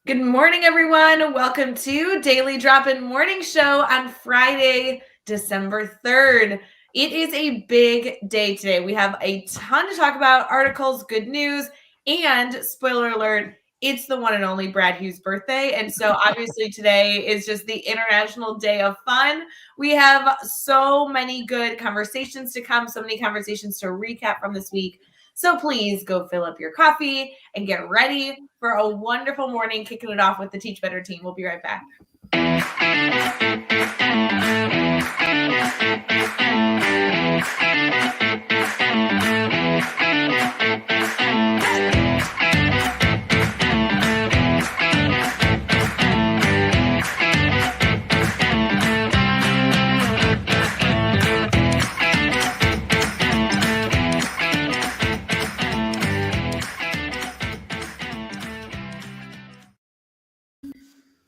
Good morning, everyone. Welcome to Daily Drop-In Morning Show on Friday, December 3rd. It is a big day today. We have a ton to talk about, articles, good news, and spoiler alert, it's the one and only Brad Hughes' birthday. And so obviously today is just the International Day of Fun. We have so many good conversations to come, so many conversations to recap from this week. So please go fill up your coffee and get ready for a wonderful morning, kicking it off with the Teach Better team. We'll be right back.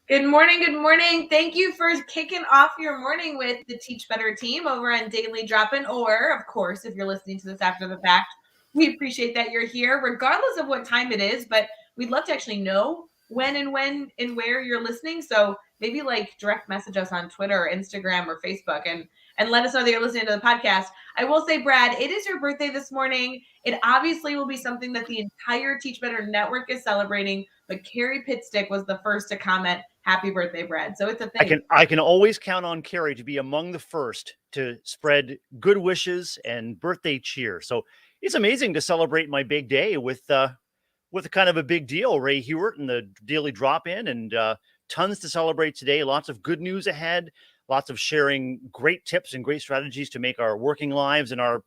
Good morning. Good morning. Thank you for kicking off your morning with the Teach Better team over on Daily Drop-In, or of course, if you're listening to this after the fact, we appreciate that you're here regardless of what time it is, but we'd love to actually know when and where you're listening. So maybe like direct message us on Twitter or Instagram or Facebook and let us know that you're listening to the podcast. I will say, Brad, it is your birthday this morning. It obviously will be something that the entire Teach Better network is celebrating, but Carrie Pitstick was the first to comment, "Happy birthday, Brad." So it's a thing. I can always count on Carrie to be among the first to spread good wishes and birthday cheer. So it's amazing to celebrate my big day with kind of a big deal, Ray Hewart and the Daily Drop-In, and tons to celebrate today. Lots of good news ahead. Lots of sharing great tips and great strategies to make our working lives and our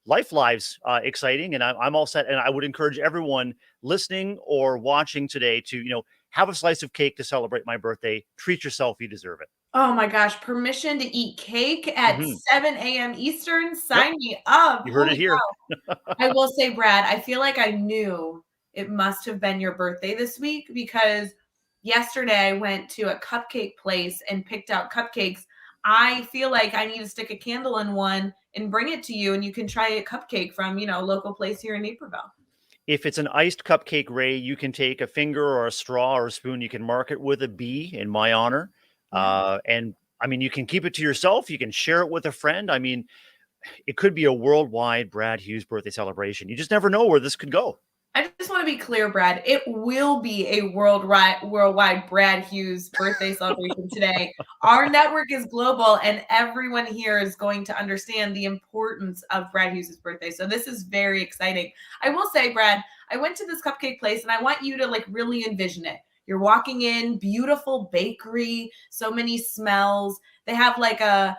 lives exciting. And I'm all set. And I would encourage everyone listening or watching today to have a slice of cake to celebrate my birthday. Treat yourself. You deserve it. Oh my gosh, permission to eat cake at 7 a.m. Eastern? Sign me up. You heard it here. I will say, Brad, I feel like I knew it must have been your birthday this week because yesterday I went to a cupcake place and picked out cupcakes. I feel like I need to stick a candle in one and bring it to you, and you can try a cupcake from, a local place here in Naperville. If it's an iced cupcake, Ray, you can take a finger or a straw or a spoon. You can mark it with a B in my honor. And I mean, you can keep it to yourself. You can share it with a friend. I mean, it could be a worldwide Brad Hughes birthday celebration. You just never know where this could go. I just want to be clear, Brad. It will be a worldwide Brad Hughes birthday celebration today. Our network is global, and everyone here is going to understand the importance of Brad Hughes' birthday. So this is very exciting. I will say, Brad, I went to this cupcake place, and I want you to really envision it. You're walking in, beautiful bakery, so many smells. They have like a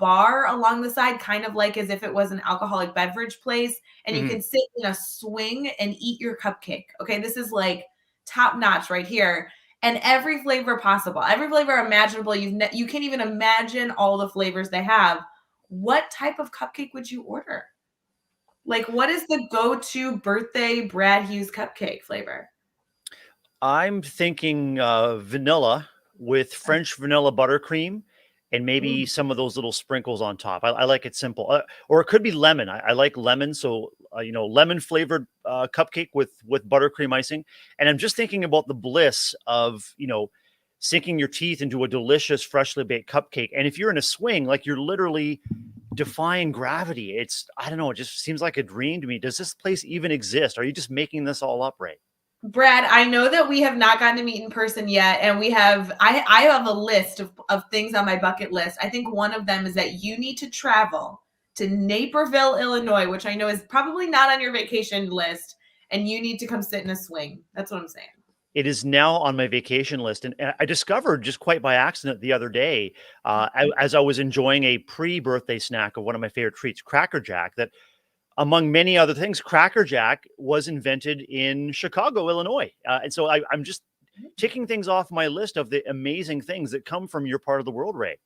bar along the side, kind of like as if it was an alcoholic beverage place, and you can sit in a swing and eat your cupcake. Okay, this is like top notch right here. And every flavor possible, every flavor imaginable. You can't even imagine all the flavors they have. What type of cupcake would you order? Like, what is the go-to birthday Brad Hughes cupcake flavor? I'm thinking vanilla with French vanilla buttercream and maybe some of those little sprinkles on top. I like it simple. Or it could be lemon. I like lemon. So, lemon flavored cupcake with buttercream icing. And I'm just thinking about the bliss of, sinking your teeth into a delicious, freshly baked cupcake. And if you're in a swing, like you're literally defying gravity. I don't know, it just seems like a dream to me. Does this place even exist? Are you just making this all up, Ray? Brad, I know that we have not gotten to meet in person yet, and I have a list of things on my bucket list. I think one of them is that you need to travel to Naperville, Illinois, which I know is probably not on your vacation list, and you need to come sit in a swing. That's what I'm saying. It is now on my vacation list, and I discovered just quite by accident the other day, as I was enjoying a pre-birthday snack of one of my favorite treats, Cracker Jack, that among many other things, Cracker Jack was invented in Chicago, Illinois. And so I'm just ticking things off my list of the amazing things that come from your part of the world, Ray.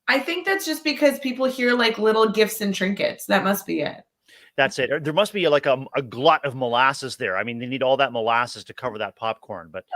I think that's just because people hear like little gifts and trinkets. That must be it. That's it. There must be like a glut of molasses there. I mean, they need all that molasses to cover that popcorn, but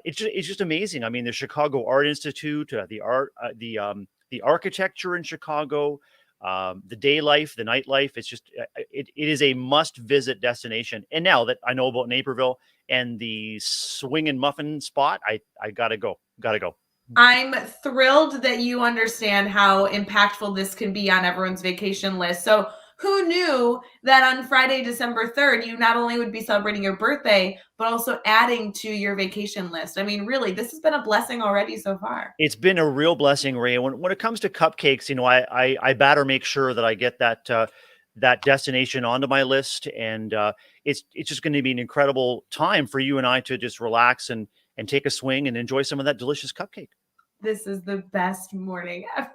it's just amazing. I mean, the Chicago Art Institute, the architecture in Chicago, the day life, the nightlife. It's just it is a must visit destination. And now that I know about Naperville, and the swing and muffin spot, I gotta go. Gotta go. I'm thrilled that you understand how impactful this can be on everyone's vacation list. So, who knew that on Friday, December 3rd, you not only would be celebrating your birthday, but also adding to your vacation list? I mean, really, this has been a blessing already so far. It's been a real blessing, Ray. When it comes to cupcakes, I better make sure that I get that destination onto my list, and it's just going to be an incredible time for you and I to just relax and take a swing and enjoy some of that delicious cupcake. This is the best morning ever.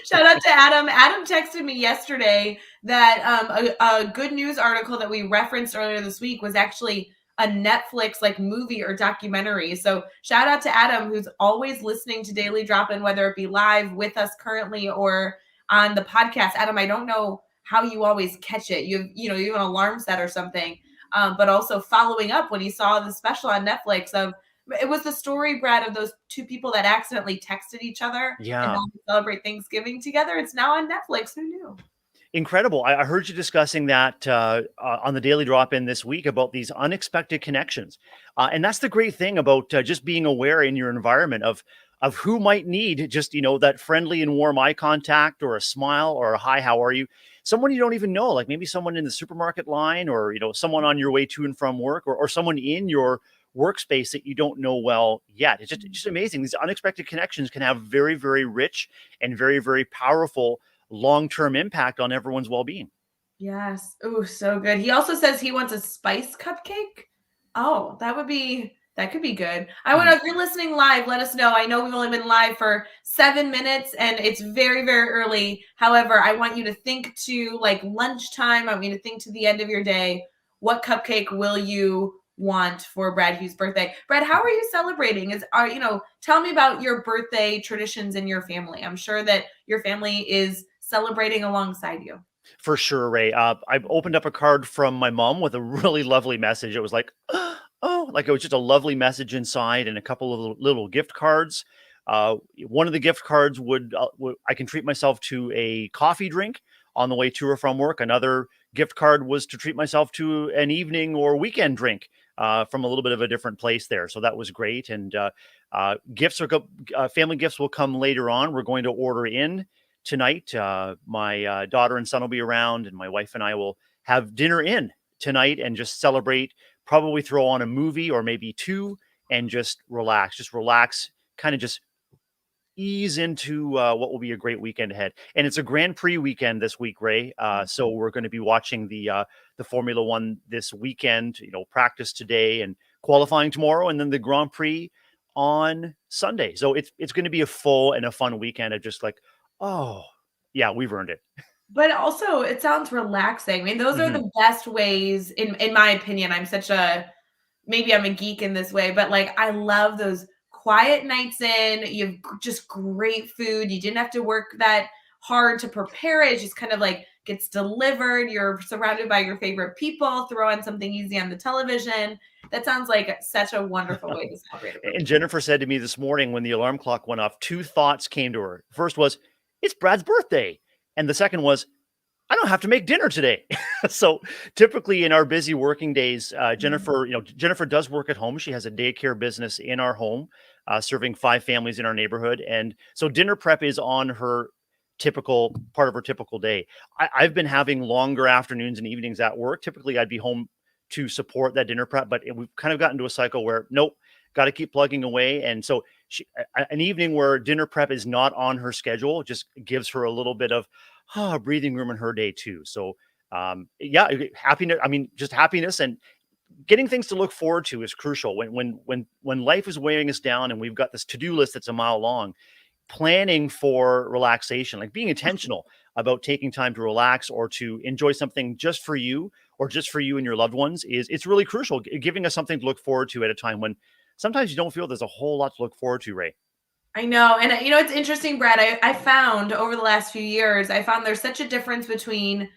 Shout out to Adam. Adam texted me yesterday that a good news article that we referenced earlier this week was actually a Netflix like movie or documentary. So shout out to Adam, who's always listening to Daily Drop In, whether it be live with us currently or on the podcast. Adam, I don't know how you always catch it. You have an alarm set or something, but also following up when he saw the special on Netflix of. It was the story, Brad, of those two people that accidentally texted each other and Yeah. now they celebrate Thanksgiving together. It's now on Netflix. Who knew? Incredible. I heard you discussing that on the Daily Drop In this week about these unexpected connections. And that's the great thing about just being aware in your environment of who might need just, that friendly and warm eye contact or a smile or a hi, how are you? Someone you don't even know, like maybe someone in the supermarket line or, someone on your way to and from work or someone in your workspace that you don't know well yet. It's just amazing. These unexpected connections can have very, very rich and very, very powerful long-term impact on everyone's well-being. Yes. Oh, so good. He also says he wants a spice cupcake. Oh, that could be good. I want to, if you're listening live, let us know. I know we've only been live for 7 minutes and it's very, very early. However, I want you to think to like lunchtime. I want you to think to the end of your day. What cupcake will you want for Brad Hughes' birthday? Brad, how are you celebrating? Tell me about your birthday traditions in your family. I'm sure that your family is celebrating alongside you. For sure, Ray. I opened up a card from my mom with a really lovely message. It was like, oh, like it was just a lovely message inside and a couple of little gift cards. One of the gift cards I can treat myself to a coffee drink on the way to or from work. Another gift card was to treat myself to an evening or weekend drink from a little bit of a different place there. So that was great. And family gifts will come later on. We're going to order in tonight. My daughter and son will be around, and my wife and I will have dinner in tonight and just celebrate. Probably throw on a movie or maybe two and just relax, kind of just ease into what will be a great weekend ahead. And it's a Grand Prix weekend this week, Ray. So we're going to be watching the Formula One this weekend. Practice today and qualifying tomorrow, and then the Grand Prix on Sunday. So it's going to be a full and a fun weekend of just like, oh yeah, we've earned it. But also, it sounds relaxing. I mean, those are the best ways, in my opinion. Maybe I'm a geek in this way, but like I love those quiet nights in. You have just great food. You didn't have to work that hard to prepare it. It just kind of like gets delivered. You're surrounded by your favorite people. Throw on something easy on the television. That sounds like such a wonderful way to celebrate it. And Jennifer said to me this morning when the alarm clock went off, two thoughts came to her. First was, it's Brad's birthday. And the second was, I don't have to make dinner today. So typically in our busy working days, Jennifer does work at home. She has a daycare business in our home, serving 5 families in our neighborhood. And so dinner prep is on her part of her typical day. I've been having longer afternoons and evenings at work. Typically I'd be home to support that dinner prep, but we've kind of gotten to a cycle where, nope, got to keep plugging away. And so an evening where dinner prep is not on her schedule just gives her a little bit of breathing room in her day too. So happiness. I mean, just happiness and getting things to look forward to is crucial. When life is weighing us down and we've got this to-do list that's a mile long, planning for relaxation, like being intentional about taking time to relax or to enjoy something just for you or just for you and your loved ones it's really crucial. Giving us something to look forward to at a time when sometimes you don't feel there's a whole lot to look forward to, Ray. I know. And it's interesting, Brad. I found over the last few years, there's such a difference between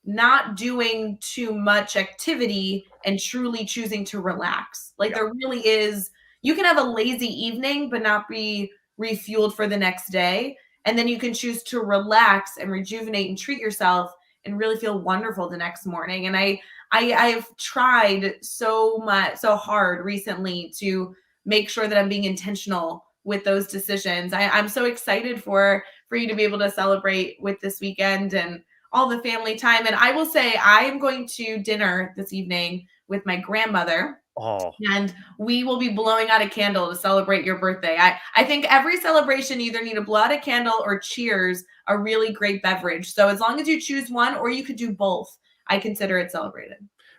not doing too much activity and truly choosing to relax. Like there really is, you can have a lazy evening, but not be refueled for the next day. And then you can choose to relax and rejuvenate and treat yourself and really feel wonderful the next morning. And I've tried so hard recently to make sure that I'm being intentional with those decisions. I'm so excited for you to be able to celebrate with this weekend and all the family time. And I will say I am going to dinner this evening with my grandmother. Oh, And we will be blowing out a candle to celebrate your birthday. I think every celebration you either need to blow out a candle or cheers a really great beverage. So as long as you choose one, or you could do both, I consider it celebrated.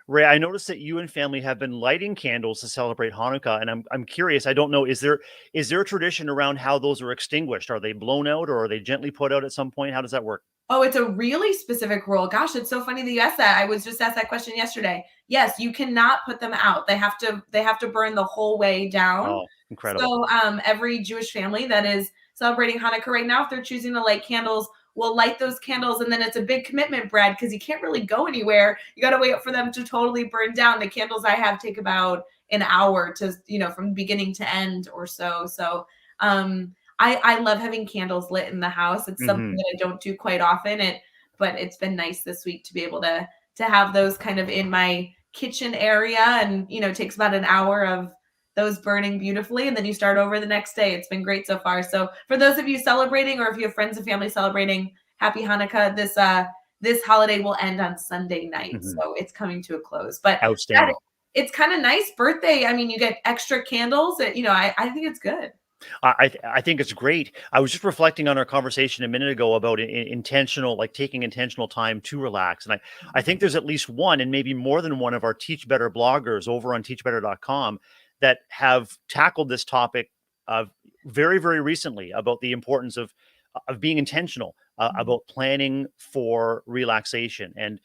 Ray, I noticed that you and family have been lighting candles to celebrate Hanukkah, and I'm curious. I don't know, is there a tradition around how those are extinguished? Are they blown out or are they gently put out at some point? How does that work? Oh, it's a really specific rule. Gosh, it's so funny that you asked that. I was just asked that question yesterday. Yes, you cannot put them out. They have to burn the whole way down. Oh, incredible. So every Jewish family that is celebrating Hanukkah right now, if they're choosing to light candles, will light those candles. And then it's a big commitment, Brad, because you can't really go anywhere. You got to wait for them to totally burn down. The candles I have take about an hour to, from beginning to end or so. So I love having candles lit in the house. It's something Mhm. that I don't do quite often. But it's been nice this week to be able to have those kind of in my kitchen area, and it takes about an hour of those burning beautifully, and then you start over the next day. It's been great so far. So for those of you celebrating, or if you have friends and family celebrating, happy Hanukkah. This holiday will end on Sunday night, Mhm. so it's coming to a close. But Outstanding. it's kind of nice birthday. I mean, you get extra candles. I think it's good. I think it's great. I was just reflecting on our conversation a minute ago about intentional, like taking intentional time to relax. And I think there's at least one and maybe more than one of our Teach Better bloggers over on teachbetter.com that have tackled this topic very, very recently about the importance of being intentional about planning for relaxation. And,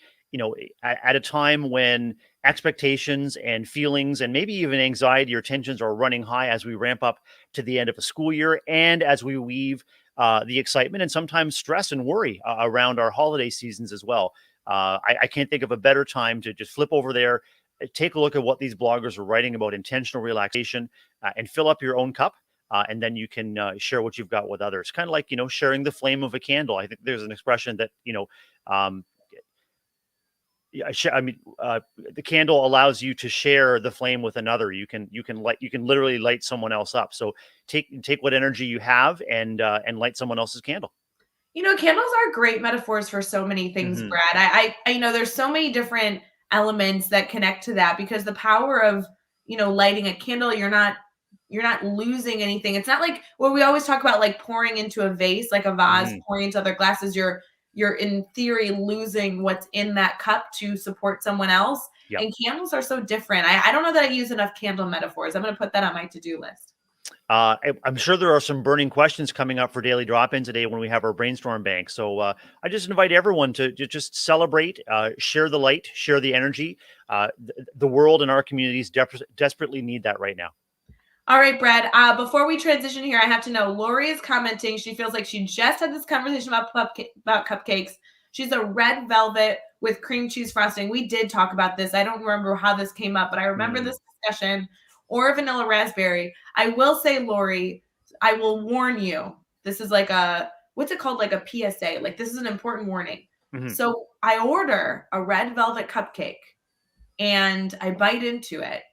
at a time when expectations and feelings and maybe even anxiety or tensions are running high as we ramp up to the end of a school year, and as we weave the excitement and sometimes stress and worry around our holiday seasons as well. I can't think of a better time to just flip over there, take a look at what these bloggers are writing about intentional relaxation, and fill up your own cup. And then you can share what you've got with others. Kind of like, sharing the flame of a candle. I think there's an expression that, um, yeah, I mean, the candle allows you to share the flame with another. You can literally light someone else up. So take what energy you have and light someone else's candle. Candles are great metaphors for so many things, Hmm. Brad. I know there's so many different elements that connect to that, because the power of, lighting a candle, you're not losing anything. It's not like what we always talk about, like pouring into a vase, like a vase, Hmm. pouring into other glasses. You're in theory losing what's in that cup to support someone else. Yep. And candles are so different. I don't know that I use enough candle metaphors. I'm going to put that on my to-do list. I'm sure there are some burning questions coming up for Daily Drop-In today when we have our brainstorm bank. So I just invite everyone to just celebrate, share the light, share the energy. The world and our communities desperately need that right now. All right, Brad. Before we transition here, I have to know, Lori is commenting. She feels like she just had this conversation about cupcakes. She's a red velvet with cream cheese frosting. We did talk about this. I don't remember how this came up, but I remember Mm. this discussion. Or vanilla raspberry. I will say, Lori, I will warn you. This is like what's it called? Like a PSA. Like, this is an important warning. Mhm. So I order a red velvet cupcake and I bite into it.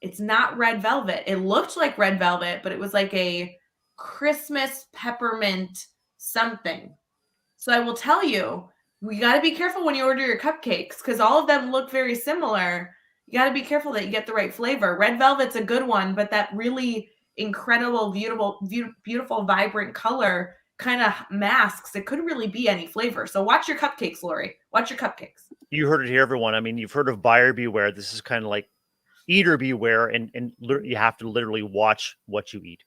It's not red velvet. It looked like red velvet, but it was like a Christmas peppermint something. So I will tell you, we got to be careful when you order your cupcakes, because all of them look very similar. You got to be careful that you get the right flavor. Red velvet's a good one, but that really incredible, beautiful, vibrant color kind of masks. It could really be any flavor. So watch your cupcakes, Lori. Watch your cupcakes. You heard it here, everyone. I mean, you've heard of buyer beware. This is kind of like eater beware, and you have to literally watch what you eat.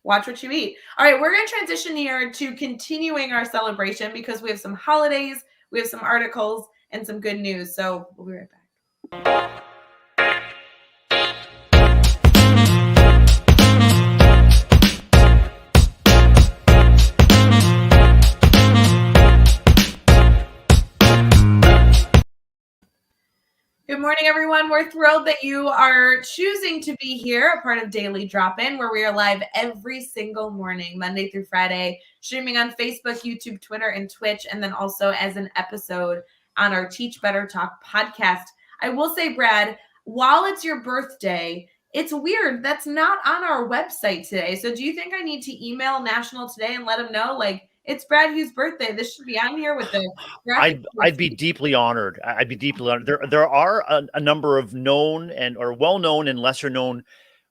Watch what you eat. All right, we're going to transition here to continuing our celebration, because we have some holidays, we have some articles, and some good news. So we'll be right back. Good morning, everyone. We're thrilled that you are choosing to be here, a part of Daily Drop-In, where we are live every single morning, Monday through Friday, streaming on Facebook, YouTube, Twitter, and Twitch, and then also as an episode on our Teach Better Talk podcast. I will say, Brad, while it's your birthday, it's weird. That's not on our website today. So do you think I need to email National Today and let them know, like, it's Brad Hughes' birthday? This should be on here with the graphic. I'd be deeply honored. I'd be deeply honored. There are a number of known or well known and lesser known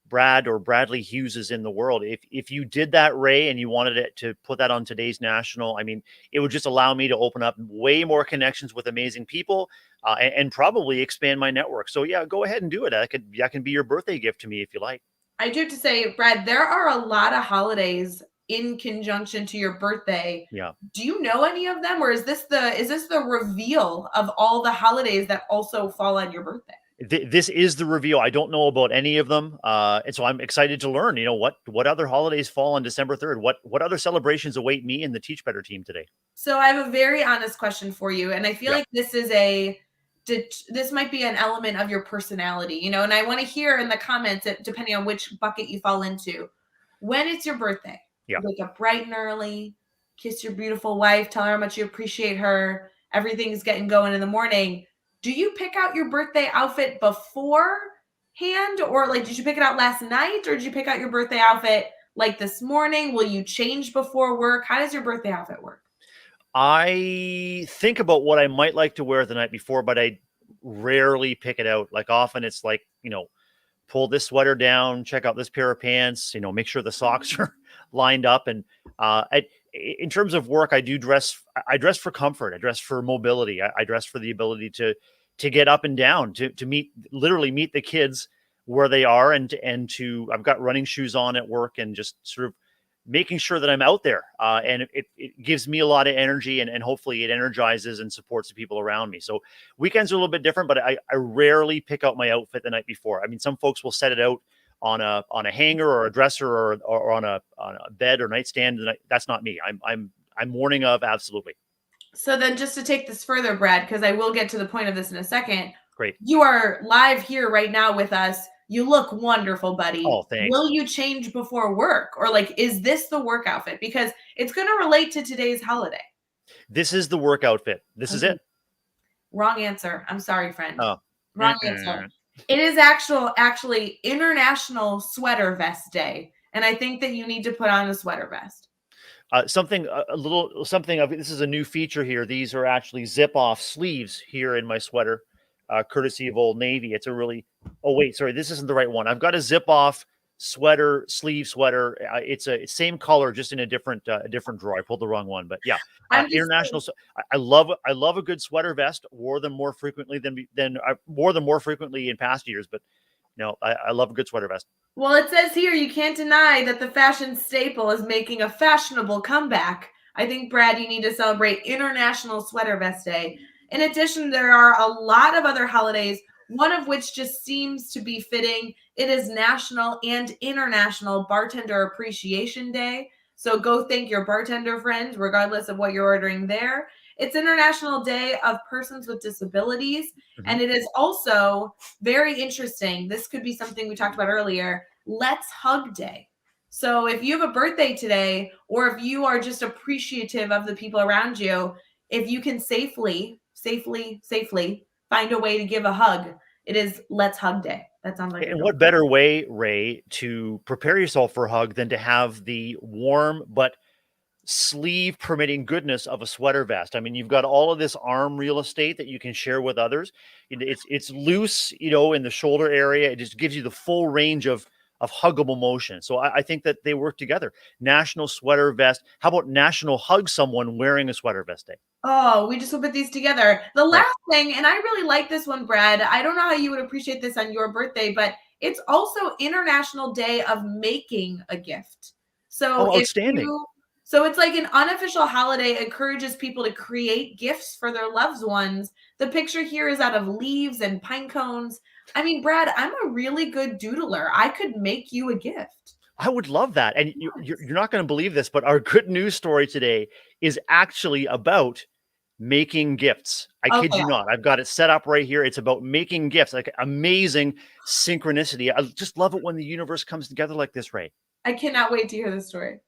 Brad or Bradley Hugheses in the world. If you did that, Ray, and you wanted it to put that on today's National, I mean, it would just allow me to open up way more connections with amazing people, and probably expand my network. So yeah, go ahead and do it. That can be your birthday gift to me if you like. I do have to say, Brad, there are a lot of holidays in conjunction to your birthday. Yeah. Do you know any of them, or is this the reveal of all the holidays that also fall on your birthday? This is the reveal. I don't know about any of them, and so I'm excited to learn. You know what other holidays fall on December 3rd? What other celebrations await me and the Teach Better team today? So I have a very honest question for you, and I feel like this might be an element of your personality, you know. And I want to hear in the comments, depending on which bucket you fall into, when it's your birthday. Yeah. Wake up bright and early, kiss your beautiful wife, tell her how much you appreciate her. Everything's getting going in the morning. Do you pick out your birthday outfit beforehand, or like did you pick it out last night, or did you pick out your birthday outfit like this morning? Will you change before work? How does your birthday outfit work? I think about what I might like to wear the night before, but I rarely pick it out. Like often it's like, pull this sweater down, check out this pair of pants, make sure the socks are lined up. And in terms of work, I dress for comfort. I dress for mobility. I dress for the ability to get up and down, to literally meet the kids where they are, and to I've got running shoes on at work, and just sort of making sure that I'm out there. And it gives me a lot of energy, and hopefully it energizes and supports the people around me. So weekends are a little bit different, but I rarely pick out my outfit the night before. I mean, some folks will set it out on a hanger or a dresser or on a bed or nightstand. And that's not me. I'm morning of, absolutely. So then just to take this further, Brad, because I will get to the point of this in a second. Great. You are live here right now with us. You look wonderful, buddy. Oh, thanks. Will you change before work? Or like, is this the work outfit? Because it's going to relate to today's holiday. This is the work outfit. This is it. Wrong answer. I'm sorry, friend. Oh. Wrong answer. It is actually International Sweater Vest Day. And I think that you need to put on a sweater vest. This is a new feature here. These are actually zip off sleeves here in my sweater, courtesy of Old Navy. It's a really, this isn't the right one. I've got a zip off sleeve sweater. It's same color, just in a different drawer. I pulled the wrong one, but yeah, international. I love a good sweater vest. Wore them more frequently in past years, but I love a good sweater vest. Well, it says here you can't deny that the fashion staple is making a fashionable comeback. I think, Brad, you need to celebrate International Sweater Vest Day. In addition, there are a lot of other holidays, one of which just seems to be fitting. It is National and International Bartender Appreciation Day. So go thank your bartender friend, regardless of what you're ordering there. It's International Day of Persons with Disabilities. Mm-hmm. And it is also very interesting. This could be something we talked about earlier. Let's Hug Day. So if you have a birthday today, or if you are just appreciative of the people around you, if you can safely find a way to give a hug, it is Let's Hug Day. That sounds like. And what better way, Ray, to prepare yourself for a hug than to have the warm but sleeve permitting goodness of a sweater vest. I mean, you've got all of this arm real estate that you can share with others. It's loose, in the shoulder area. It just gives you the full range of huggable motion. So I think that they work together. National Sweater Vest. How about National Hug Someone Wearing a Sweater Vest Day? Oh, we just will put these together. The last thing, and I really like this one, Brad. I don't know how you would appreciate this on your birthday, but it's also International Day of Making a Gift. So outstanding. So it's like an unofficial holiday, encourages people to create gifts for their loved ones. The picture here is out of leaves and pine cones. I mean, Brad, I'm a really good doodler. I could make you a gift. I would love that. And you're not going to believe this, but our good news story today is actually about making gifts. I kid you not. I've got it set up right here. It's about making gifts, like amazing synchronicity. I just love it when the universe comes together like this, Ray. I cannot wait to hear this story.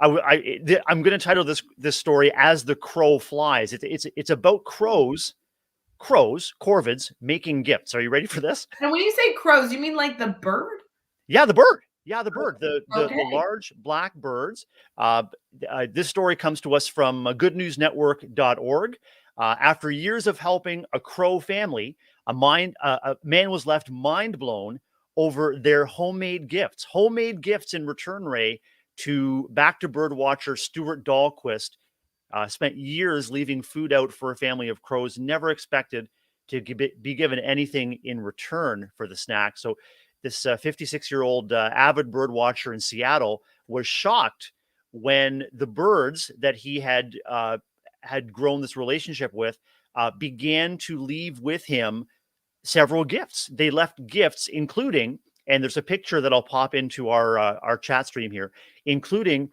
I'm going to title this story As the Crow Flies. It's about crows crows, corvids, making gifts. Are you ready for this? And when you say crows, you mean like the bird? Yeah, the bird. Yeah, the bird. The Okay. large black birds. This story comes to us from goodnewsnetwork.org. After years of helping a crow family, a man was left mind blown over their homemade gifts. Homemade gifts in return, Ray, back to bird watcher Stuart Dahlquist. Spent years leaving food out for a family of crows, never expected to be given anything in return for the snack. So this 56-year-old avid bird watcher in Seattle was shocked when the birds that he had grown this relationship with began to leave with him several gifts. They left gifts, including, and there's a picture that I'll pop into our chat stream here, including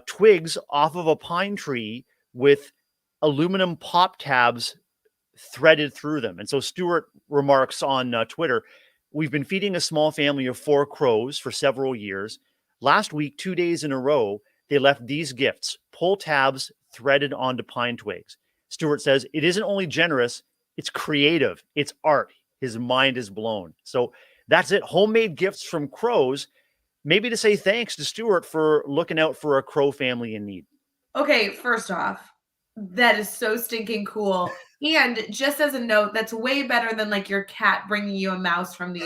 twigs off of a pine tree with aluminum pop tabs threaded through them. And so Stuart remarks on Twitter, "We've been feeding a small family of 4 crows for several years. Last week, 2 days in a row, they left these gifts, pull tabs threaded onto pine twigs." Stuart says, "It isn't only generous, it's creative, it's art." His mind is blown. So that's it. Homemade gifts from crows, maybe to say thanks to Stuart for looking out for a crow family in need. Okay, first off, that is so stinking cool. And just as a note, that's way better than like your cat bringing you a mouse from the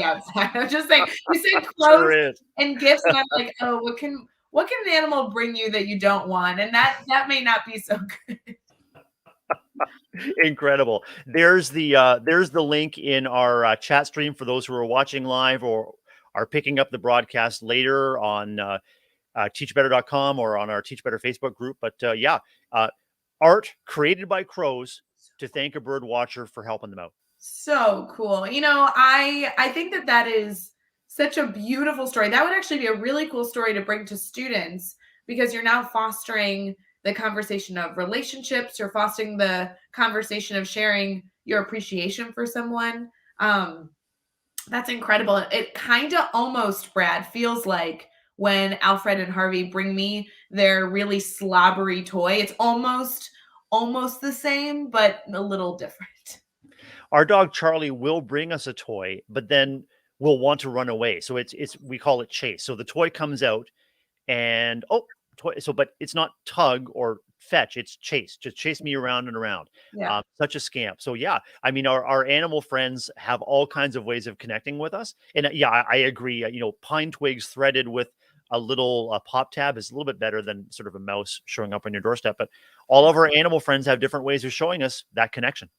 outside. I'm just saying, you say crows and gifts, and I'm like, oh, what can an animal bring you that you don't want? And that may not be so good. Incredible. There's the link in our chat stream for those who are watching live or are picking up the broadcast later on teachbetter.com or on our Teach Better Facebook group. But art created by crows to thank a bird watcher for helping them out. So cool. You know, I think that is such a beautiful story. That would actually be a really cool story to bring to students, because you're now fostering the conversation of relationships. You're fostering the conversation of sharing your appreciation for someone. That's incredible. It kind of almost, Brad, feels like when Alfred and Harvey bring me their really slobbery toy. It's almost the same, but a little different. Our dog Charlie will bring us a toy, but then will want to run away. So we call it chase. So the toy comes out and toy. So, but it's not tug or fetch, it's chase. Just chase me around and around. Yeah. Such a scamp. So yeah, I mean, our animal friends have all kinds of ways of connecting with us. And yeah, I agree. Pine twigs threaded with a little pop tab is a little bit better than sort of a mouse showing up on your doorstep. But all of our animal friends have different ways of showing us that connection.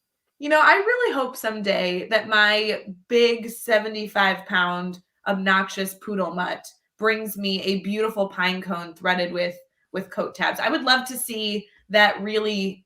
I really hope someday that my big 75-pound obnoxious poodle mutt brings me a beautiful pine cone threaded with coat tabs. I would love to see that really,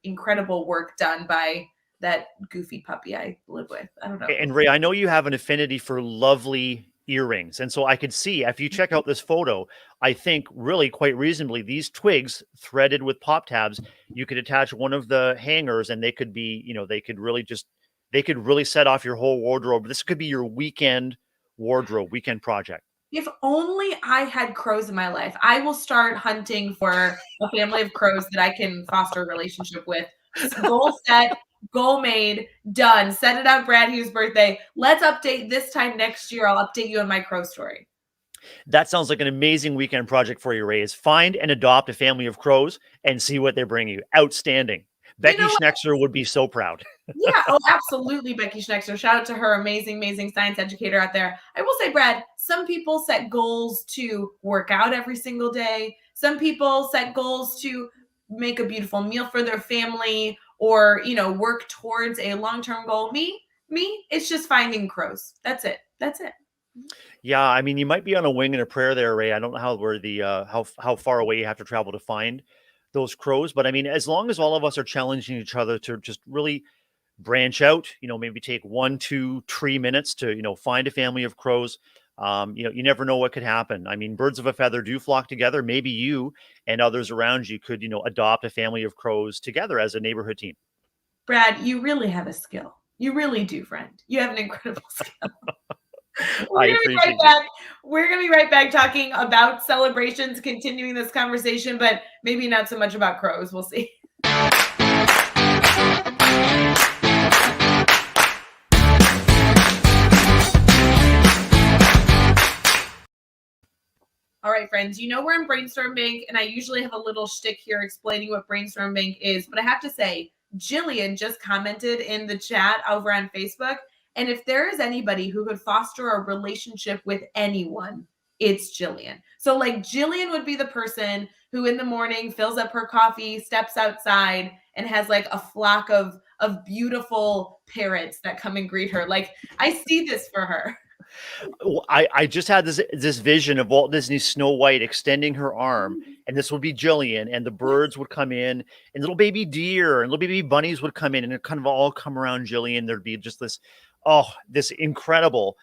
incredible work done by that goofy puppy I live with. I don't know. And Ray, I know you have an affinity for lovely earrings. And so I could see, if you check out this photo, I think really quite reasonably, these twigs threaded with pop tabs, you could attach one of the hangers and they could be, they could really set off your whole wardrobe. This could be your weekend wardrobe, weekend project. If only I had crows in my life. I will start hunting for a family of crows that I can foster a relationship with. Goal set, goal made, done. Set it up, Brad Hughes' birthday. Let's update this time next year. I'll update you on my crow story. That sounds like an amazing weekend project for you, Ray. Is find and adopt a family of crows and see what they bring you. Outstanding. Becky Schnexer would be so proud. Yeah, absolutely, Becky Schnexer. Shout out to her, amazing science educator out there. I will say, Brad, some people set goals to work out every single day. Some people set goals to make a beautiful meal for their family or, work towards a long-term goal. Me, it's just finding crows. That's it. Yeah, I mean, you might be on a wing and a prayer there, Ray. I don't know how far away you have to travel to find those crows, but I mean, as long as all of us are challenging each other to just really branch out, maybe take 1, 2, 3 minutes to, find a family of crows. You never know what could happen. I mean, birds of a feather do flock together. Maybe you and others around you could, adopt a family of crows together as a neighborhood team. Brad, you really have a skill. You really do, friend. You have an incredible skill. We're going to be right back talking about celebrations, continuing this conversation, but maybe not so much about crows. We'll see. All right, friends, you know we're in Brainstorm Bank, and I usually have a little shtick here explaining what Brainstorm Bank is, but I have to say, Jillian just commented in the chat over on Facebook, and if there is anybody who could foster a relationship with anyone, it's Jillian. So, like, Jillian would be the person who in the morning fills up her coffee, steps outside, and has like a flock of beautiful parrots that come and greet her. Like, I see this for her. I just had this vision of Walt Disney's Snow White extending her arm, and this would be Jillian, and the birds would come in, and little baby deer and little baby bunnies would come in, and it kind of all come around Jillian. There'd be just this incredible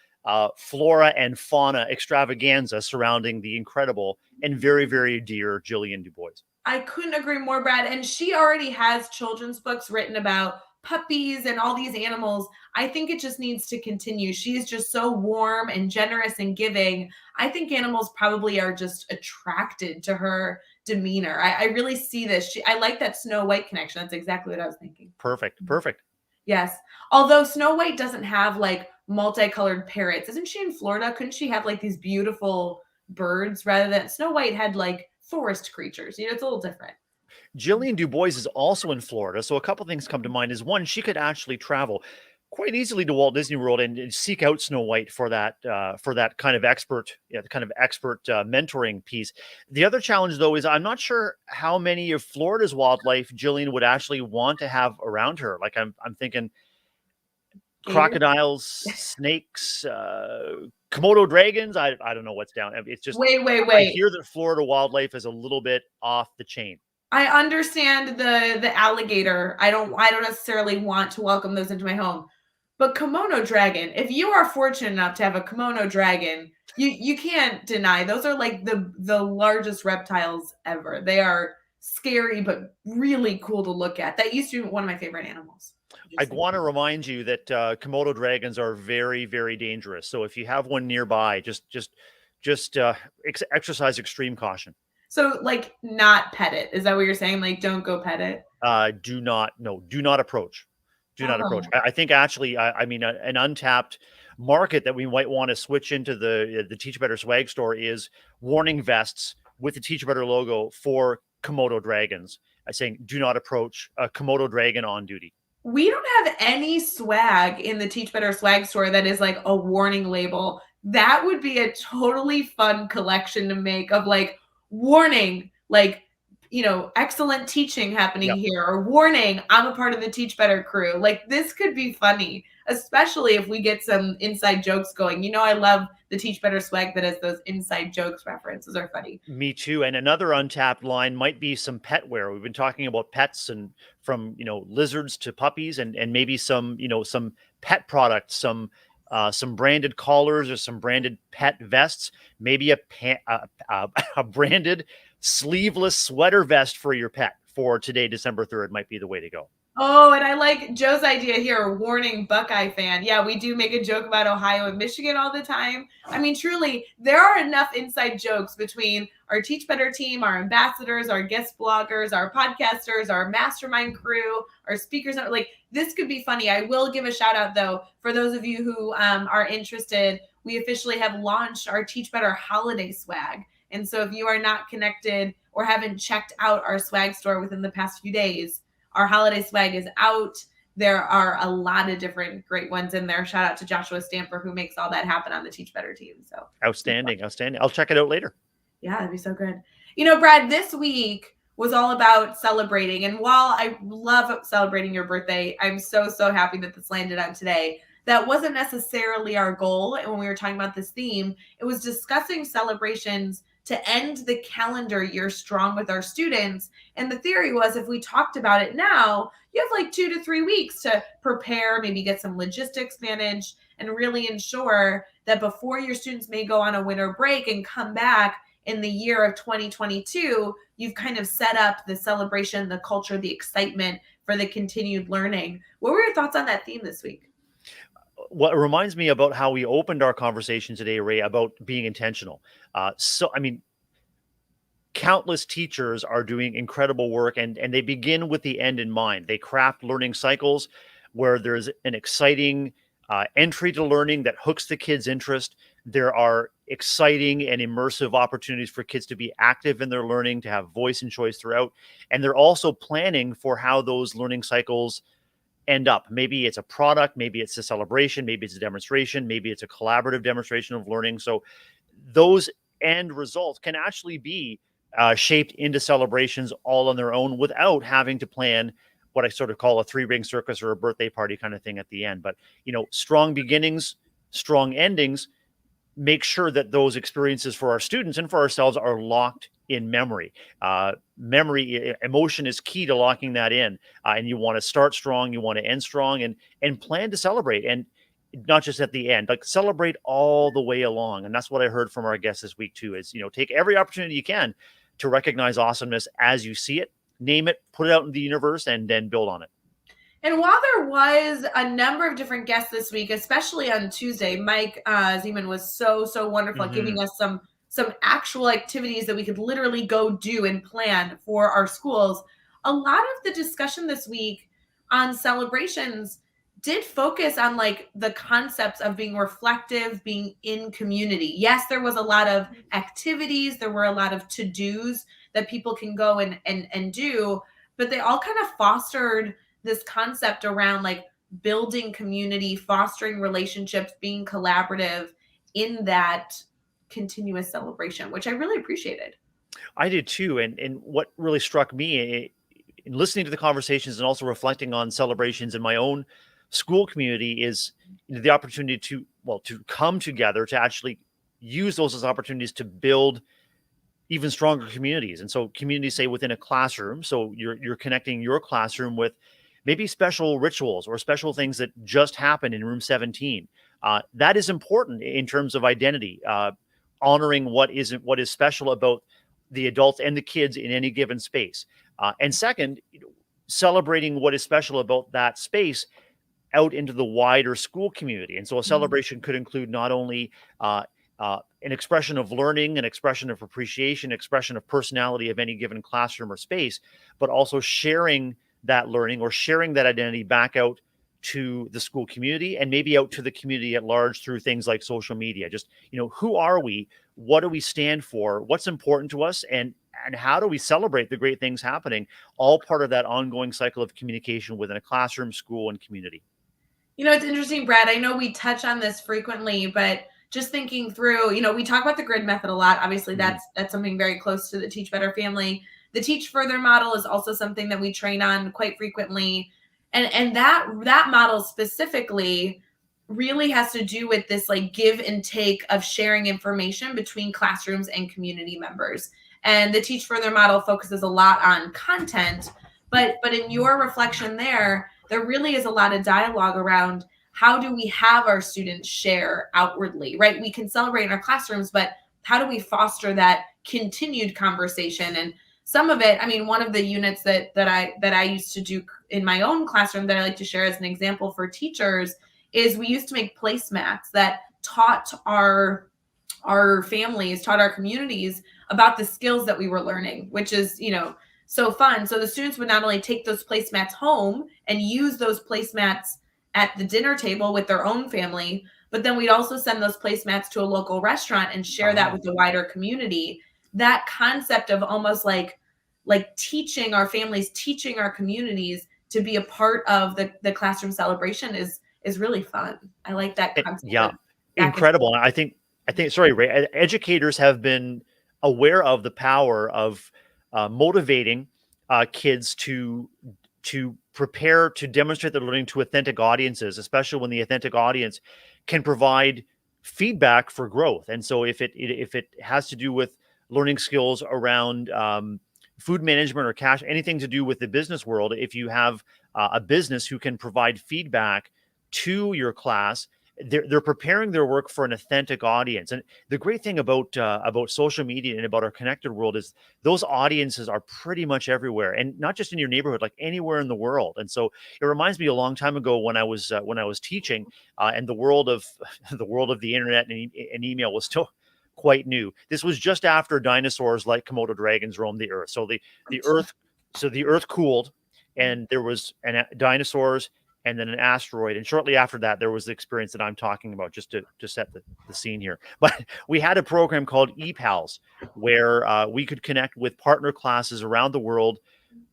flora and fauna extravaganza surrounding the incredible and very, very dear Jillian Du Bois. I couldn't agree more, Brad. And she already has children's books written about puppies and all these animals. I think it just needs to continue. She is just so warm and generous and giving. I think animals probably are just attracted to her demeanor. I really see this. I like that Snow White connection. That's exactly what I was thinking. Perfect. Yes. Although Snow White doesn't have like multicolored parrots. Isn't she in Florida? Couldn't she have like these beautiful birds rather than Snow White had like forest creatures? You know, it's a little different. Jillian Du Bois is also in Florida, so a couple things come to mind. Is one, she could actually travel quite easily to Walt Disney World and seek out Snow White for that kind of expert, mentoring piece. The other challenge, though, is I'm not sure how many of Florida's wildlife Jillian would actually want to have around her. Like I'm thinking crocodiles, snakes, Komodo dragons. I don't know what's down. It's just wait. I hear that Florida wildlife is a little bit off the chain. I understand the alligator. I don't necessarily want to welcome those into my home. But Komodo dragon, if you are fortunate enough to have a Komodo dragon, you can't deny those are like the largest reptiles ever. They are scary but really cool to look at. That used to be one of my favorite animals. I want to remind you that Komodo dragons are very, very dangerous. So if you have one nearby, just exercise extreme caution. So, like, not pet it. Is that what you're saying? Like, don't go pet it? Do not approach. Do not approach. I think actually, I mean, an untapped market that we might want to switch into the Teach Better swag store is warning vests with the Teach Better logo for Komodo dragons. Saying, do not approach a Komodo dragon on duty. We don't have any swag in the Teach Better swag store that is like a warning label. That would be a totally fun collection to make of like, warning, like, you know, excellent teaching happening here, or warning, I'm a part of the Teach Better crew. Like, this could be funny, especially if we get some inside jokes going. You know, I love the Teach Better swag that has those inside jokes references are funny. Me too. And another untapped line might be some pet wear. We've been talking about pets, and from, you know, lizards to puppies, and maybe some, you know, some pet products, some branded collars or some branded pet vests, maybe a branded sleeveless sweater vest for your pet for today, December 3rd might be the way to go. Oh, and I like Joe's idea here, warning Buckeye fan. Yeah, we do make a joke about Ohio and Michigan all the time. I mean, truly, there are enough inside jokes between our Teach Better team, our ambassadors, our guest bloggers, our podcasters, our mastermind crew, our speakers. Like, this could be funny. I will give a shout out, though, for those of you who are interested. We officially have launched our Teach Better holiday swag. And so if you are not connected or haven't checked out our swag store within the past few days, our holiday swag is out. There are a lot of different great ones in there. Shout out to Joshua Stamper, who makes all that happen on the Teach Better team. So outstanding. I'll check it out later. Yeah, that'd be so good. You know, Brad, this week was all about celebrating. And while I love celebrating your birthday, I'm so happy that this landed on today. That wasn't necessarily our goal when we were talking about this theme. It was discussing celebrations to end the calendar year strong with our students. And the theory was, if we talked about it now, you have like 2 to 3 weeks to prepare, maybe get some logistics managed, and really ensure that before your students may go on a winter break and come back in the year of 2022, you've kind of set up the celebration, the culture, the excitement for the continued learning. What were your thoughts on that theme this week? What reminds me about how we opened our conversation today, Ray, about being intentional. I mean, countless teachers are doing incredible work, and they begin with the end in mind. They craft learning cycles where there's an exciting entry to learning that hooks the kids' interest. There are exciting and immersive opportunities for kids to be active in their learning, to have voice and choice throughout. And they're also planning for how those learning cycles end up. Maybe it's a product, maybe it's a celebration, maybe it's a demonstration, maybe it's a collaborative demonstration of learning. So those end results can actually be shaped into celebrations all on their own without having to plan what I sort of call a three-ring circus or a birthday party kind of thing at the end. But, strong beginnings, strong endings, make sure that those experiences for our students and for ourselves are locked in memory. Emotion is key to locking that in. And you want to start strong, you want to end strong, and plan to celebrate. And not just at the end, like celebrate all the way along. And that's what I heard from our guests this week too, is, take every opportunity you can to recognize awesomeness as you see it, name it, put it out in the universe, and then build on it. And while there was a number of different guests this week, especially on Tuesday, Mike Zeman was so wonderful at giving us some actual activities that we could literally go do and plan for our schools. A lot of the discussion this week on celebrations did focus on like the concepts of being reflective, being in community. Yes, there was a lot of activities, there were a lot of to-dos that people can go and do, but they all kind of fostered this concept around like building community, fostering relationships, being collaborative in that continuous celebration, which I really appreciated. I did too. And what really struck me in listening to the conversations and also reflecting on celebrations in my own school community is the opportunity to come together, to actually use those as opportunities to build even stronger communities. And so communities, say, within a classroom. So you're connecting your classroom with maybe special rituals or special things that just happened in room 17. That is important in terms of identity, honoring what is special about the adults and the kids in any given space. And second, celebrating what is special about that space out into the wider school community. And so a celebration could include not only an expression of learning, an expression of appreciation, expression of personality of any given classroom or space, but also sharing that learning or sharing that identity back out to the school community and maybe out to the community at large through things like social media. Just, who are we? What do we stand for? What's important to us? And how do we celebrate the great things happening? All part of that ongoing cycle of communication within a classroom, school, and community. It's interesting, Brad. I know we touch on this frequently, but just thinking through, we talk about the grid method a lot. Obviously, that's something very close to the Teach Better family. The Teach Further model is also something that we train on quite frequently. And that model specifically really has to do with this like give and take of sharing information between classrooms and community members. And the Teach Further model focuses a lot on content, but in your reflection there really is a lot of dialogue around how do we have our students share outwardly, right? We can celebrate in our classrooms, but how do we foster that continued conversation? And some of it, I mean, one of the units that I used to do in my own classroom that I like to share as an example for teachers is we used to make placemats that taught our families, taught our communities about the skills that we were learning, which is, so fun. So the students would not only take those placemats home and use those placemats at the dinner table with their own family, but then we'd also send those placemats to a local restaurant and share that with the wider community. That concept of almost like teaching our families, teaching our communities to be a part of the classroom celebration is really fun. I like that concept. Yeah, incredible. And I think, sorry, Ray, educators have been aware of the power of motivating kids to prepare to demonstrate their learning to authentic audiences, especially when the authentic audience can provide feedback for growth. And so if it has to do with learning skills around food management or cash, anything to do with the business world, if you have a business who can provide feedback to your class, they're preparing their work for an authentic audience. And the great thing about social media and about our connected world is those audiences are pretty much everywhere, and not just in your neighborhood, like anywhere in the world. And so it reminds me a long time ago when I was teaching, and the world of the internet and email was still quite new. This was just after dinosaurs like Komodo dragons roamed the earth. So the earth cooled, and there was dinosaurs and then an asteroid. And shortly after that, there was the experience that I'm talking about, just to set the scene here. But we had a program called ePals, where we could connect with partner classes around the world.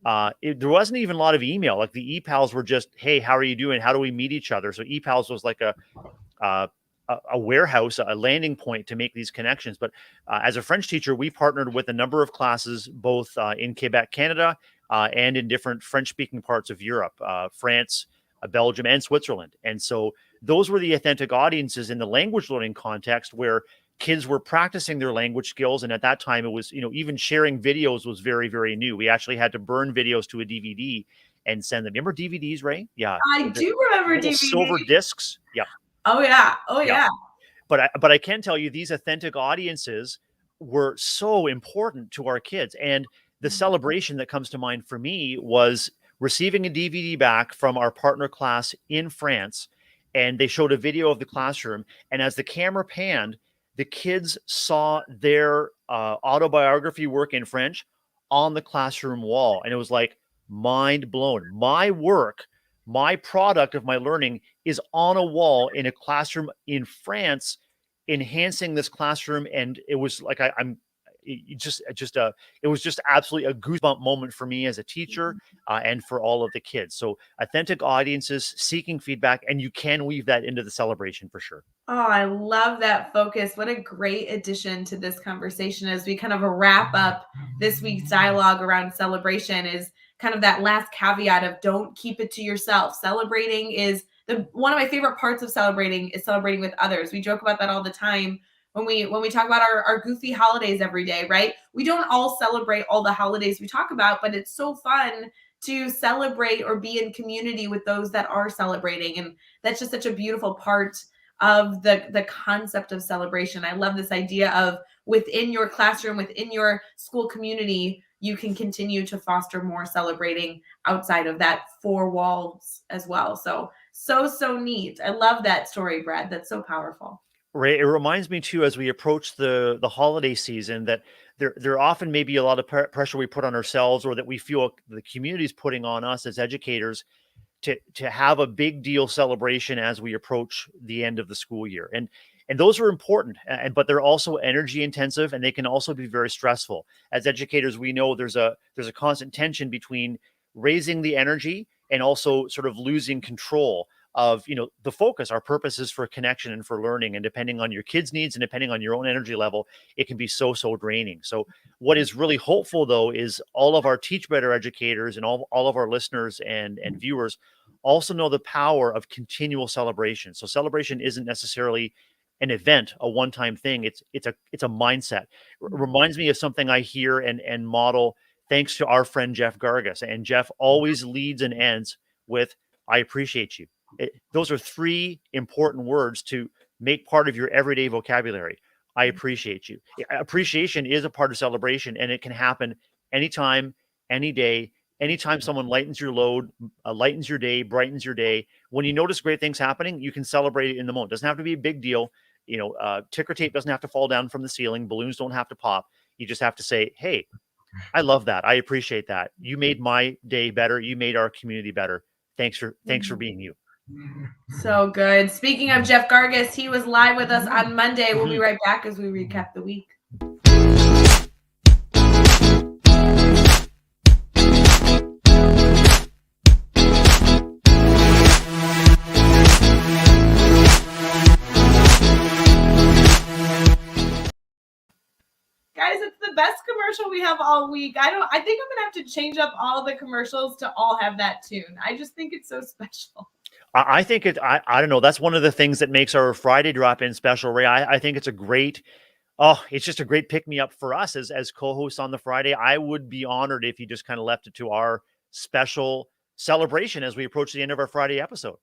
There wasn't even a lot of email. Like the ePals were just, hey, how are you doing? How do we meet each other? So ePals was like a warehouse, a landing point to make these connections. But as a French teacher, we partnered with a number of classes, both in Quebec, Canada, and in different French-speaking parts of Europe, France, Belgium, and Switzerland. And so those were the authentic audiences in the language learning context, where kids were practicing their language skills. And at that time, it was, even sharing videos was very, very new. We actually had to burn videos to a DVD and send them. Remember DVDs, Ray? Yeah. I do remember Little DVD. silver discs. Yeah. Oh yeah. Oh Yeah. yeah. But I can tell you, these authentic audiences were so important to our kids. And the celebration that comes to mind for me was receiving a DVD back from our partner class in France, and they showed a video of the classroom. And as the camera panned, the kids saw their autobiography work in French on the classroom wall. And it was like mind blown. My work, my product of my learning is on a wall in a classroom in France, enhancing this classroom. And it was like, it was just absolutely a goosebump moment for me as a teacher, and for all of the kids. So authentic audiences, seeking feedback, and you can weave that into the celebration for sure. Oh, I love that focus. What a great addition to this conversation as we kind of wrap up this week's dialogue around celebration, is kind of that last caveat of don't keep it to yourself. Celebrating is one of my favorite parts of celebrating is celebrating with others. We joke about that all the time when we talk about our goofy holidays every day, right? We don't all celebrate all the holidays we talk about, but it's so fun to celebrate or be in community with those that are celebrating. And that's just such a beautiful part of the concept of celebration. I love this idea of within your classroom, within your school community, you can continue to foster more celebrating outside of that four walls as well. So neat. I love that story, Brad. That's so powerful. Right. It reminds me too, as we approach the holiday season, that there often may be a lot of pressure we put on ourselves, or that we feel the community's putting on us as educators, to have a big deal celebration as we approach the end of the school year. And those are important, but they're also energy intensive, and they can also be very stressful. As educators, we know there's a constant tension between raising the energy and also sort of losing control of the focus. Our purpose is for connection and for learning, and depending on your kids' needs and depending on your own energy level, it can be so draining. So what is really hopeful, though, is all of our Teach Better educators and all of our listeners and viewers also know the power of continual celebration. So celebration isn't necessarily an event, a one-time thing. It's a mindset. Reminds me of something I hear and model thanks to our friend Jeff Gargas. And Jeff always leads and ends with, "I appreciate you." Those are three important words to make part of your everyday vocabulary. I appreciate you. Appreciation is a part of celebration, and it can happen anytime, any day, anytime someone lightens your load, lightens your day, brightens your day. When you notice great things happening, you can celebrate it in the moment. It doesn't have to be a big deal. Ticker tape doesn't have to fall down from the ceiling. Balloons don't have to pop. You just have to say, "Hey, I love that. I appreciate that. You made my day better. You made our community better. Thanks for being you." So good. Speaking of Jeff Gargas, he was live with us on Monday. We'll be right back as we recap the week. Guys, it's the best commercial we have all week. I think I'm gonna have to change up all the commercials to all have that tune. I just think it's so special. I think I don't know. That's one of the things that makes our Friday drop-in special, Ray. I think it's it's just a great pick-me-up for us as co-hosts on the Friday. I would be honored if you just kind of left it to our special celebration as we approach the end of our Friday episode.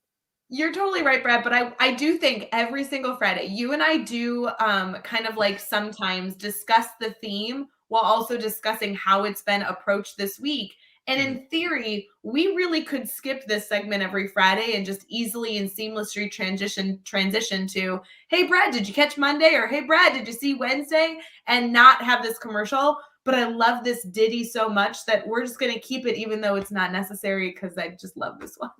You're totally right, Brad. But I do think every single Friday, you and I do kind of like sometimes discuss the theme while also discussing how it's been approached this week. And in theory, we really could skip this segment every Friday and just easily and seamlessly transition to, "Hey, Brad, did you catch Monday?" Or, "Hey, Brad, did you see Wednesday?" and not have this commercial. But I love this ditty so much that we're just going to keep it, even though it's not necessary, because I just love this one.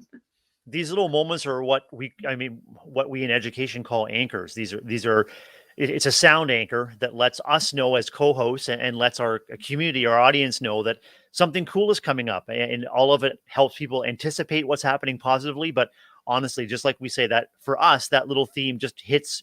These little moments are what we in education call anchors. It's a sound anchor that lets us know as co-hosts, and lets our community, our audience know that something cool is coming up, and all of it helps people anticipate what's happening positively. But honestly, just like we say, that for us, that little theme just hits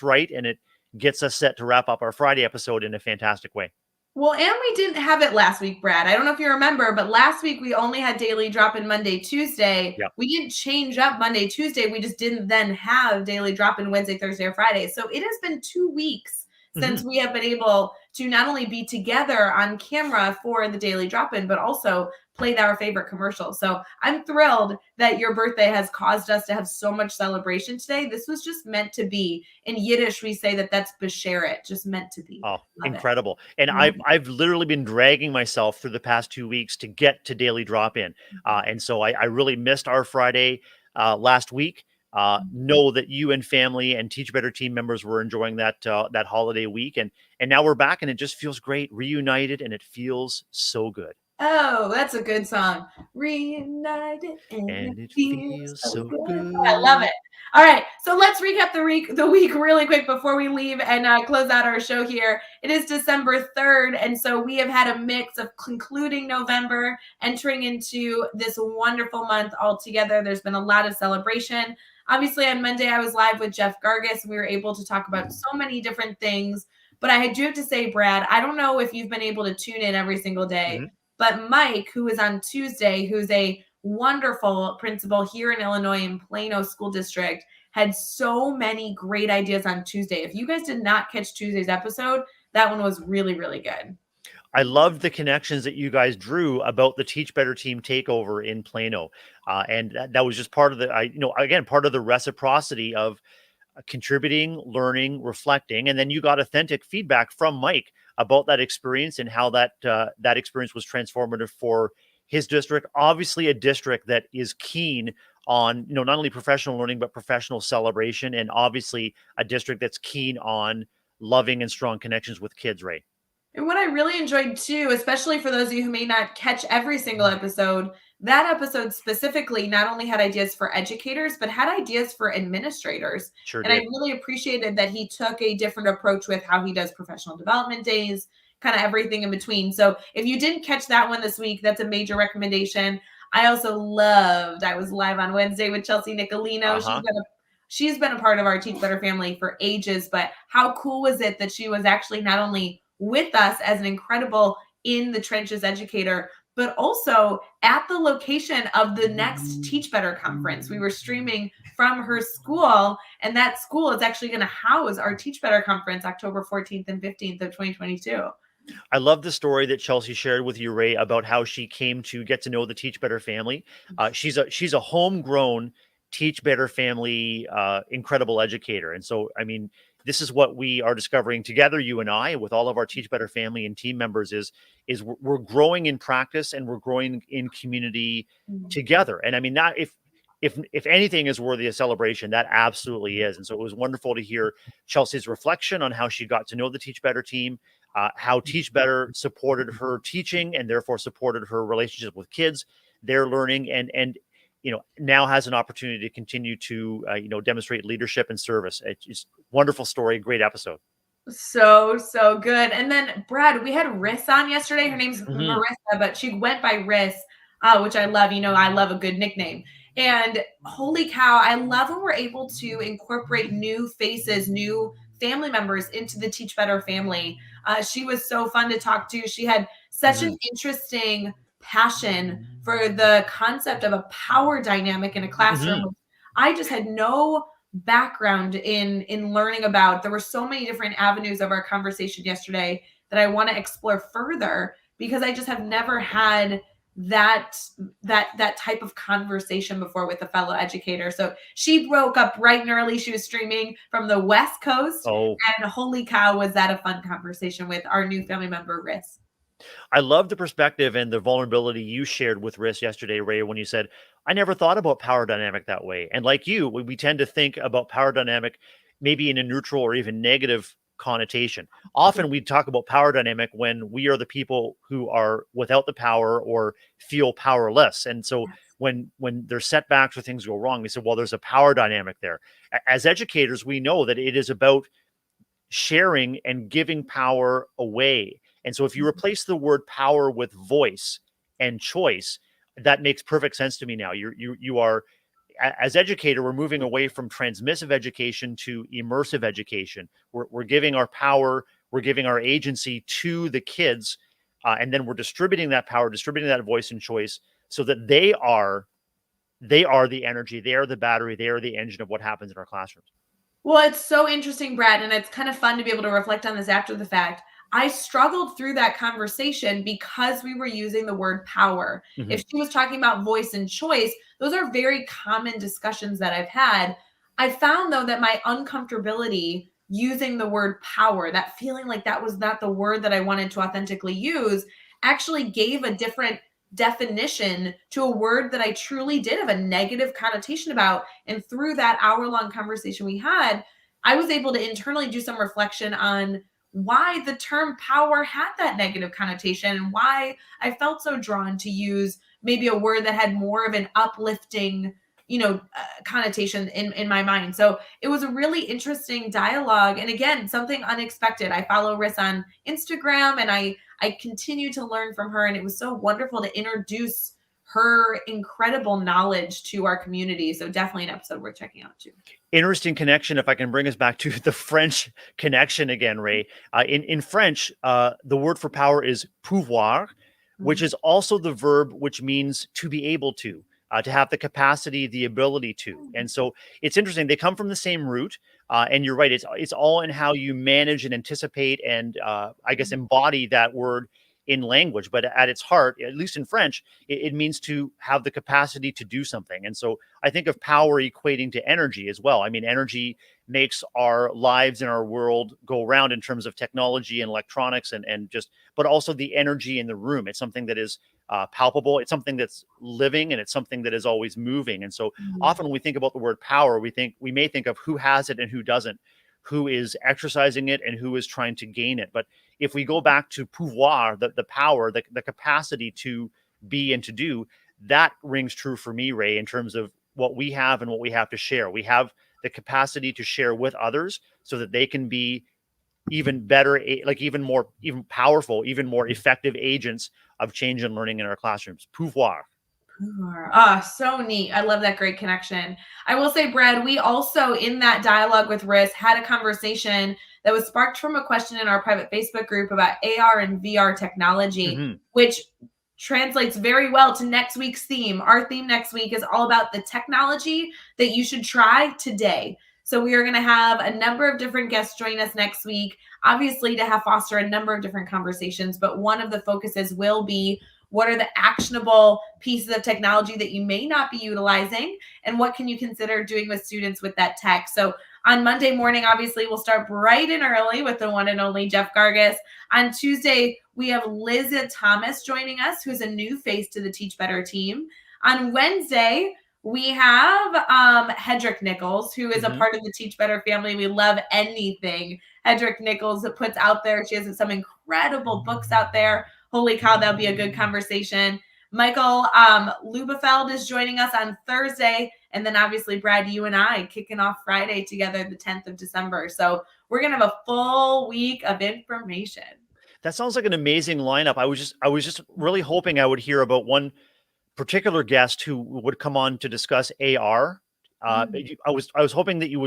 right, and it gets us set to wrap up our Friday episode in a fantastic way. Well, and we didn't have it last week, Brad. I don't know if you remember, but last week we only had daily drop in Monday, Tuesday. Yeah. We didn't change up Monday, Tuesday. We just didn't then have daily drop in Wednesday, Thursday, or Friday. So it has been 2 weeks since we have been able to not only be together on camera for the daily drop in, but also played our favorite commercial. So I'm thrilled that your birthday has caused us to have so much celebration today. This was just meant to be. In Yiddish, we say that's besheret, just meant to be. Oh, Love incredible. And Mhm. I've literally been dragging myself through the past 2 weeks to get to daily drop in. And so I really missed our Friday last week. Know that you and family and Teach Better team members were enjoying that holiday week, and now we're back, and it just feels great, reunited, and it feels so good. Oh, that's a good song. Reunited and And it it feels feels so so good. I love good. it. All right, so let's recap the week really quick before we leave and close out our show here. It is December 3rd, and so we have had a mix of concluding November, entering into this wonderful month all together. There's been a lot of celebration. Obviously, on Monday, I was live with Jeff Gargas. We were able to talk about so many different things. But I do have to say, Brad, I don't know if you've been able to tune in every single day. Mhm. But Mike, who is on Tuesday, who's a wonderful principal here in Illinois in Plano School District, had so many great ideas on Tuesday. If you guys did not catch Tuesday's episode, that one was really, really good. I loved the connections that you guys drew about the Teach Better team takeover in Plano, and that was just part of again, part of the reciprocity of contributing, learning, reflecting, and then you got authentic feedback from Mike about that experience and how that experience was transformative for his district. Obviously, a district that is keen on not only professional learning but professional celebration, and obviously a district that's keen on loving and strong connections with kids. Ray. And what I really enjoyed too, especially for those of you who may not catch every single episode, that episode specifically not only had ideas for educators, but had ideas for administrators. Sure And I did. really appreciated that he took a different approach with how he does professional development days, kind of everything in between. So if you didn't catch that one this week, that's a major recommendation. I also I was live on Wednesday with Chelsea Nicolino. Uh-huh. She's been a part of our Teach Better family for ages, but how cool was it that she was actually not only with us as an incredible in the trenches educator, but also at the location of the next Teach Better conference. We were streaming from her school, and that school is actually going to house our Teach Better conference October 14th and 15th of 2022. I love the story that Chelsea shared with you, Ray, about how she came to get to know the Teach Better family. She's a homegrown Teach Better family, incredible educator, and so I mean, this is what we are discovering together, you and I, with all of our Teach Better family and team members. We're growing in practice and we're growing in community together. And I mean, that if anything is worthy of celebration, that absolutely is. And so it was wonderful to hear Chelsea's reflection on how she got to know the Teach Better team, how Teach Better supported her teaching and therefore supported her relationship with kids, their learning, and now has an opportunity to continue to demonstrate leadership and service. It's just wonderful story, great episode. So good. And then Brad, we had Riss on yesterday. Her name's Mhm. Marissa, but she went by Riss, which I love. I love a good nickname. And holy cow, I love when we're able to incorporate new faces, new family members into the Teach Better family. She was so fun to talk to. She had such an interesting passion for the concept of a power dynamic in a classroom. Mhm. I just had no background in learning about. There were so many different avenues of our conversation yesterday that I want to explore further, because I just have never had that type of conversation before with a fellow educator. So she broke up bright and early. She was streaming from the West Coast, Oh, and holy cow, was that a fun conversation with our new family member, Riss. I love the perspective and the vulnerability you shared with Riss yesterday, Ray, when you said, I never thought about power dynamic that way. And like you, we tend to think about power dynamic maybe in a neutral or even negative connotation. Often we talk about power dynamic when we are the people who are without the power or feel powerless. And so when there's setbacks or things go wrong, we say, well, there's a power dynamic there. As educators, we know that it is about sharing and giving power away. And so if you replace the word power with voice and choice, that makes perfect sense to me now. You are, as educator, we're moving away from transmissive education to immersive education. We're giving our power, we're giving our agency to the kids, and then we're distributing that power, distributing that voice and choice, so that they are the energy, they are the battery, they are the engine of what happens in our classrooms. Well, it's so interesting, Brad, and it's kind of fun to be able to reflect on this after the fact. I struggled through that conversation because we were using the word power. Mhm. If she was talking about voice and choice, those are very common discussions that I've had. I found, though, that my uncomfortability using the word power, that feeling like that was not the word that I wanted to authentically use, actually gave a different definition to a word that I truly did have a negative connotation about. And through that hour-long conversation we had, I was able to internally do some reflection on why the term power had that negative connotation and why I felt so drawn to use maybe a word that had more of an uplifting, connotation in my mind. So it was a really interesting dialogue. And again, something unexpected. I follow Riss on Instagram and I continue to learn from her. And it was so wonderful to introduce her incredible knowledge to our community. So definitely an episode worth checking out too. Interesting connection. If I can bring us back to the French connection again, Ray. In French, the word for power is pouvoir, which is also the verb which means to be able to have the capacity, the ability to. And so it's interesting. They come from the same root. And you're right. It's all in how you manage and anticipate and I guess embody that word in language. But at its heart, at least in French, it means to have the capacity to do something. And so I think of power equating to energy as well. I mean, energy makes our lives and our world go around in terms of technology and electronics but also the energy in the room. It's something that is palpable. It's something that's living and it's something that is always moving. And so often when we think about the word power, we may think of who has it and who doesn't, who is exercising it and who is trying to gain it. But if we go back to pouvoir, the power, the capacity to be and to do, that rings true for me, Ray, in terms of what we have and what we have to share. We have the capacity to share with others so that they can be even better, even powerful, even more effective agents of change and learning in our classrooms. Pouvoir. So neat. I love that great connection. I will say, Brad, we also in that dialogue with Riss had a conversation that was sparked from a question in our private Facebook group about AR and VR technology, which translates very well to next week's theme. Our theme next week is all about the technology that you should try today. So we are going to have a number of different guests join us next week, obviously to have foster a number of different conversations, but one of the focuses will be what are the actionable pieces of technology that you may not be utilizing and what can you consider doing with students with that tech? So on Monday morning, obviously, we'll start bright and early with the one and only Jeff Gargas. On Tuesday, we have Liz Thomas joining us, who's a new face to the Teach Better team. On Wednesday, we have Hedrick Nichols, who is a part of the Teach Better family. We love anything Hedrick Nichols puts out there. She has some incredible books out there. Holy cow, that'll be a good conversation. Michael Lubefeld is joining us on Thursday. And then obviously, Brad, you and I kicking off Friday together, the 10th of December. So we're going to have a full week of information. That sounds like an amazing lineup. I was just really hoping I would hear about one particular guest who would come on to discuss AR. I was hoping that you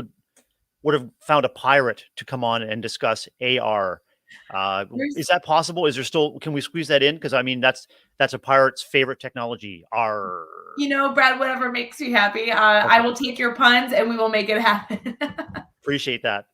would have found a pirate to come on and discuss AR. Is that possible? Can we squeeze that in? Because I mean, that's a pirate's favorite technology. Brad, whatever makes you happy. Okay. I will take your puns and we will make it happen. Appreciate that.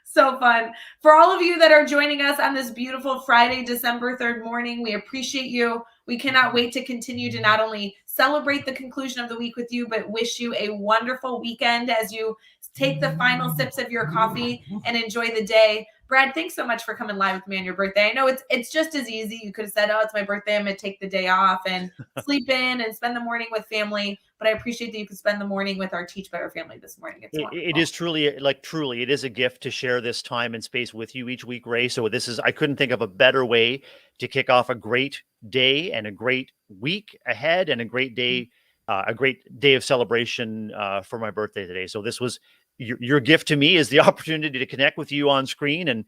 So fun. For all of you that are joining us on this beautiful Friday, December 3rd morning, we appreciate you. We cannot wait to continue to not only celebrate the conclusion of the week with you, but wish you a wonderful weekend as you take the final sips of your coffee and enjoy the day. Brad, thanks so much for coming live with me on your birthday. I know it's just as easy. You could have said, oh, it's my birthday, I'm going to take the day off and sleep in and spend the morning with family. But I appreciate that you could spend the morning with our Teach Better family this morning. It is truly, it is a gift to share this time and space with you each week, Ray. So I couldn't think of a better way to kick off a great day and a great week ahead and a great day of celebration for my birthday today. So this was your gift to me, is the opportunity to connect with you on screen and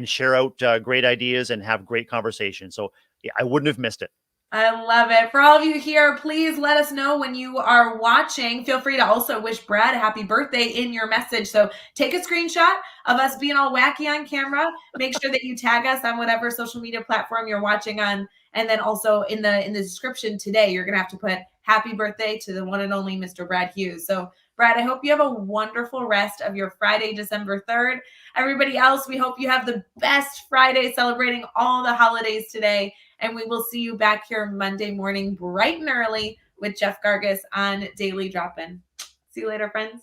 share out great ideas and have great conversations. So yeah, I wouldn't have missed it. I love it. For all of you here, please let us know when you are watching. Feel free to also wish Brad a happy birthday in your message. So take a screenshot of us being all wacky on camera. Make sure that you tag us on whatever social media platform you're watching on. And then also in the description today, you're going to have to put happy birthday to the one and only Mr. Brad Hughes. So Brad, I hope you have a wonderful rest of your Friday, December 3rd. Everybody else, we hope you have the best Friday, celebrating all the holidays today. And we will see you back here Monday morning, bright and early, with Jeff Gargas on Daily Drop-In. See you later, friends.